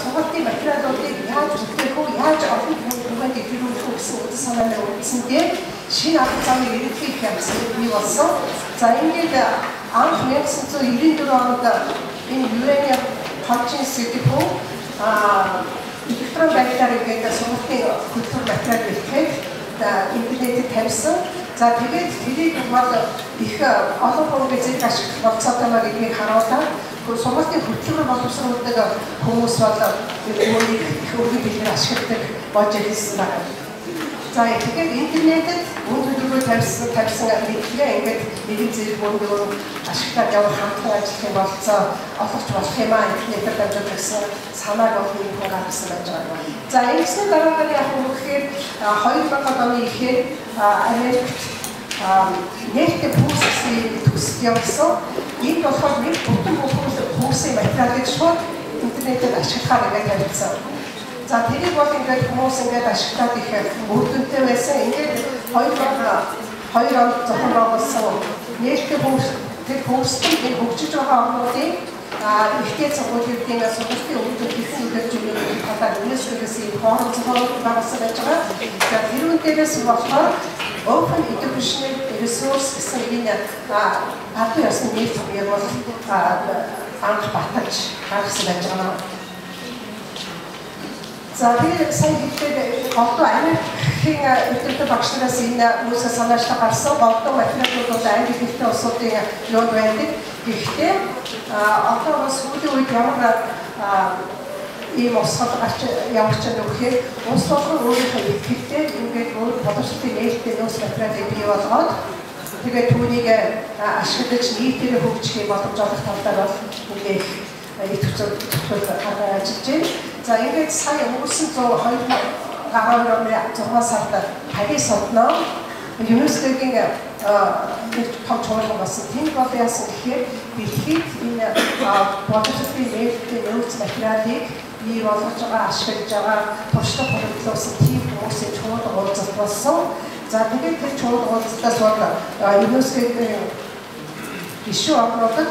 сонголтын материалуудыг яаж бүтээх вэ? Яаж олон хүмүүст илрүүлэх вэ гэсэн үйл санааны үндсэндээ шинэ арга замыг иргэдийг хийсэн бий болсон. За ингээд анх 1994 онд энэ UN Hodgins гэдэг хүн электрон байдлаар ингээд сонголтын культур материал хэлэхэд интернетэд тавьсан. За тэгээд тэрийг бол их олон хүмүүст зэрэг ашиглах болцоотой маа гэдгийг харуулаад сонголтын хөтөлбөр боловсруулдаг хүмүүс бол үүнийг их өргөн хэлээр ашигладаг болж ирсэн байна. За тэгэхээр интернетэд мөн төлөвлөгөө тавьсан мэдлэгээ ингээд нэгэн зэрэг мөнгөөр ашиглаад явах хамтран ажиллах болцоо олгож болох юм аа интернетээр дамжуулж гэсэн санааг олон хүн гаргасан байж байгаа. За ингэснээр дараагаар яг үнэхээр 2000 оны ихээр Америкт нэртэй бүсийн төсөл явуулсан. Энд болохоор нэг бүтэн бүсийн материалыг шууд интернетэд ашиглахаар ингээд тавьсан. За тэрийг бол ингээд хүмүүс ингээд ашиглаад их үр дүнтэй байсан. Ингээд 2002 онд зохион байгуулсан нэртэй бүс тэр бүсийн энэ хөгжиж байгаа орнуудын ихтэй цогцолтын сонголтын өвдөж хийсэн үйлчлэгийг талаар UNESCO-с форум зохион байгуулсан байж байгаа. За тэрүүн дээрээс болохоор Open Educational Resource гэсэн энэ албан ёсны нийтлэг бол анх баталж гаргасан байж байгаа. За тэгээд сайн хэлбэл голдуу Америкийн өдөртөө багш нараас энэ үүсгэн санаачлал гарсан голдуу материалууд бол англи хэлтэй улсуудын юунд байдаг. Гэхдээ одоо бас сүүлийн үед ямар ийм усгал гарч явж байгаа нөхөр улс болгон өөрийнхөө ихтэй ингээд өөр боловсролын нээлттэй нөөц материалыг бий болгоод тэгээд түүнийг ашиглаж нийтээр хөгжих боломж олох талаар бол ингээд идэвхтэй гаргаж ажиллаж байна. За ингээд сая өнгөрсөн 2012 оны 6 сард Парис хотноо UNESCO-гийн нэг том чуулган болсон. Тэнд бол яасан гэхээр дэлхийд энэ боловсролын нээлттэй нөөц материалыг бий болгож байгаа, ашиглаж байгаа туршлага хөгжүүлсэн тийм хүмүүсийн чуулган уулзалт болсон. За тэгээд тэр чуулган уулзалтаас бол UNESCO-гийн гишүүн орнуудад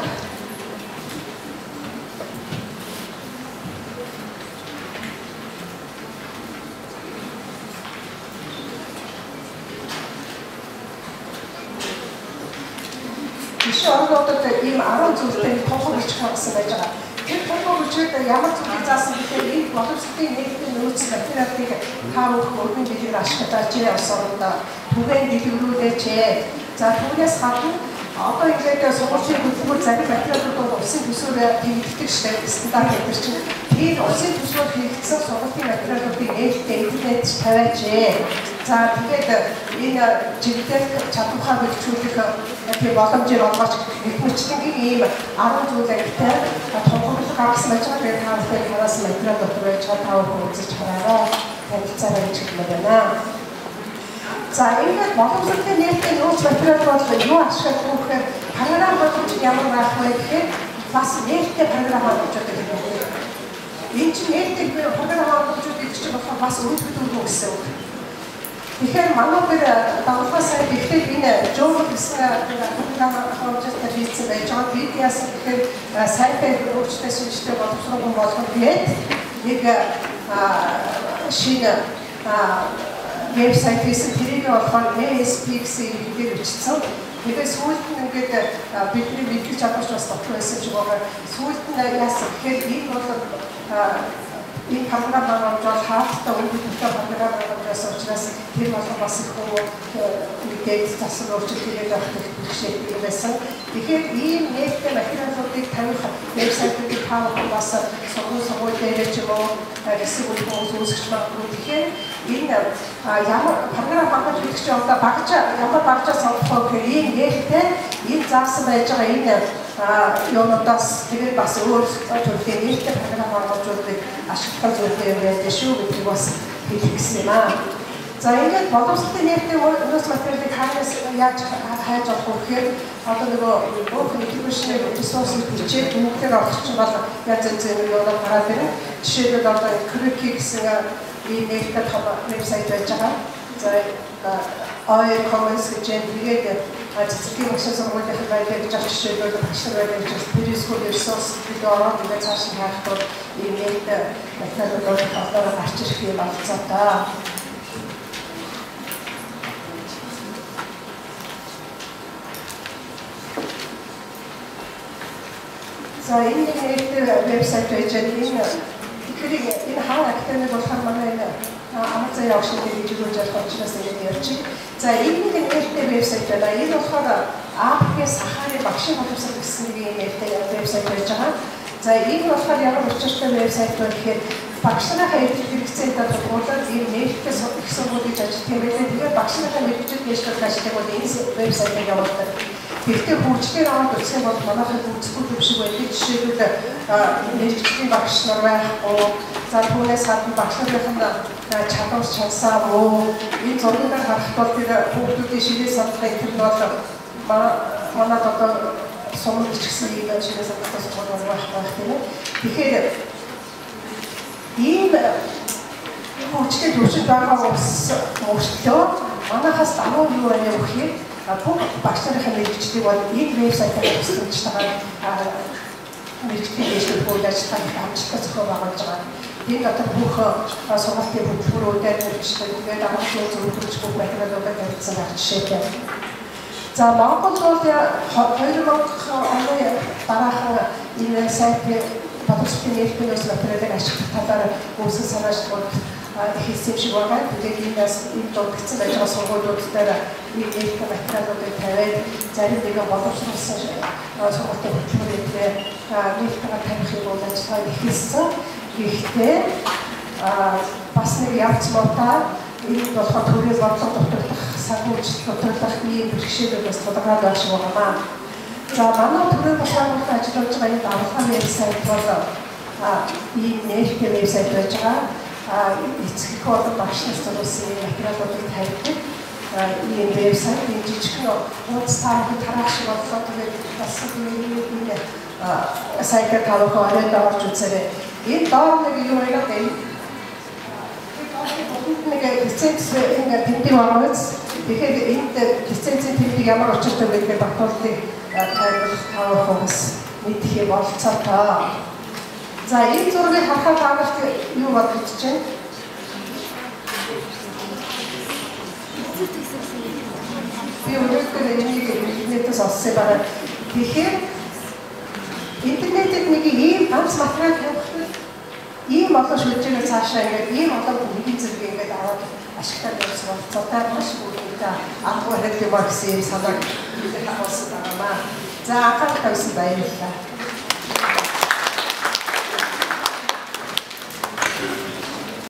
орнуудад ийм 10 зүйлтэй тохиол бичих болсон байж байгаа. Тэр тохиол бичээд ямар зүйлийг заасан гэхээр энэ боловсролын нээлттэй нөөц материалыг таавах өргөн дэлгэр ашиглаж явсан түгээн дэлгэрүүлээч. За түүнээс гадна одоо ингээд сургуулийн хөтөлбөр зарим материалууд улсын төсвөөр хэрэглэдэг стандарт гэдэг чинь тэр улсын төсвөөр хэрэглэсэн сургуулийн материалуудыг нээлттэй интернет тавиач. За тэгээд энэ жигтэй чадвараа бэлтжүүлэх тийм боломжийг олгож нэгмчлэнгийн ийм 10 зүйл агтай тохиолдол гаргасан байж байгаа. Тэгээд таавал хараас материал дотор байж байгаа таавал үзэж хараарай. Танилцаарай гэж хэлмээр байна. За ингээд боловсролын нээлттэй нөөц материал бол юу ашиглах вэ гэхээр програм болгож ямар байх вэ гэхээр бас нээлттэй програм болгож байгаа юм. Энэ чинь нээлттэй програм болгож байгаа чинь болохоор бас өөрчлөлт гэсэн үг. Тэгэхээр манайхаар дагуулгаа сайн ихтэй энэ журнал гэсэн програм хожиж тавьсан байж байгаа. Бид яасан гэхээр сайтай өөрчлөлттэй шинжтэй боловсрол болгох гээд нэг шинэ вебсайт хийсэн тэрийг болохоор ASP гэсэн хэлээр бичсэн. Тэгээд сүүлд нь ингээд бидний мэдгэж чадварч бас дотор байсан ч байгаа. Сүүлд нь яасан гэхээр энэ бол энэ програм болгож хаалттай өнгөтэй програм болгож учраас тэр болгоо бас их мэдээж засан өөрчлөлт авах хэрэгтэй байсан. Тэгэхээр ийм нээлттэй материалуудыг тавих вебсайтуудыг хаах бас сургууль дээр ч юм уу хэсэг хүмүүс үүсгэж магадгүй. Тэгэхээр энэ ямар програм болгож хэлчих юм да багж ямар багжаа сонгох вэ гэхээр ийм нээлттэй энэ заасан байж байгаа энэ юунаас тэгээд бас өөр төрлийн нээлттэй програм болгожуудыг ашиглах зүйлтэй байдаг шүү гэдэг бас хэлэх гэсэн юм аа. За ингээд боловсролын нээлттэй нөөц материалыг хаанаас яаж хайж авах вэ гэхээр одоо нөгөө Open Educational Resource бичээд бүгдээр олох чинь бол янз янзын юмнууд гараад ирнэ. Жишээлбэл одоо Curriculum гэсэн ийм нээлттэй том вебсайт байж байгаа. За ой comments гэж тэгээд цэцгийн багшийн сургуулийн байдлаар гэж авч жишээлбэл багш нар байж перископ ресурс гэдэг ороод ингээд цааш нь харахад имэйд материалууд одоо гарч ирэх юм болцоо та. За энэ вебсайт байж энэ хаа академи болохоор манай Амазон явуулсан гэж үзүүлж байгаа учраас ингэ ярьчих. За энэ нэг вебсайт байна. Энэ болохоор Африкийн Сахарын багшийн боловсрол гэсэн нэг вебсайт байж байгаа. За энэ болохоор ямар учиртай вебсайт вэ гэхээр багш нарын хэрэгцээтэй тулгуурлаад энэ нээлттэй их сургууль гэж ажиллах юм байна. Тэгээд багш нарын мэргэжил дэвшлэх ажлыг бол энэ вебсайтаар явуулдаг. Гэхдээ хөгжлөөр аваад үзэх бол манайхад үзэхгүй юм шиг байдаг. Жишээлбэл мэргэжлийн багш нар байхгүй. За түүнээс гадна багш нарын чадвар чансаа муу. Энэ зургийг харах бол тэр хүүхдүүдийн ширээ сандах энэ бол манайд одоо сумд ч гэсэн ийм ширээ сандах сургууль байх тийм ээ. Тэгэхээр ийм хөгжлөд төвшөнд байгаа мөртлөө манайхаас давуу юу байна вэ гэхээр бүх багш нарын мэргэжлийг бол энэ вебсайтаар тусламж тагаад мэргэжлийн дэвшлэл хууль ажиллагааны амжилттай зохион байгуулж байгаа. Энэ дотор бүх сургалтын хөтөлбөрүүдэд мэргэжлээ тэгээд амжилттай зөвлөж бүх материалуудыг тавьсан байх жишээтэй. За Монгол бол 2000 оны дараахан энэ сайтын боловсролын нээлтээс материалыг ашиглах талаар үүсгэн санаачлалууд хийсэн шиг байгаа. Тэгээд энэ дурдсан байж байгаа сургуулиуд дээр нэг нээлттэй материалуудыг тавиад зарим нэг боловсруулсан сургалтын хөтөлбөрөөр нээлттэйгээр тавих юм бол ажиллагаа ихэлсэн. Гэхдээ бас нэг явц муутай энэ болохоор төрийн бодлого дутагдах, санхүүжилт дутагдах ийм бэрхшээлүүд бас тодорхой байх шиг байна. За манай төрийн бодлогын ажиллаж байгаа энэ давхар вебсайт бол ийм нээлттэй вебсайт байж байгаа. Эцэг одоо багш нар зориулсан материалуудыг тавьдаг. Ийм вебсайт энэ жижигхэн хуудастай тараах шиг боллоо. Тэгээд бас энэ сайтаар тавих оройд орж үзээрэй. Энэ доор нэг юу яриад байна? Нэг лиценз ингээд тэмдэг байгаа биз? Тэгэхээр энд лицензийн тэмдэг ямар учиртай вэ гэдэг баталгыг тавих бас мэдэх юм болцоо та. За энэ зургийг харахад таамагт юу бодож чинь? Би өөрөөр энийг интернетээс олсон байна. Тэгэхээр интернетэд нэг ийм ганц материал тавих ийм олон шүлжээгээр цаашаа ингээд ийм олон бүхний зэрэг ингээд аваад ашиглаад явсан болцоотой маш бүрдээ арга барил юм гэсэн санааг хэлэх болсон байна. За анхаарал тавьсан баярлалаа.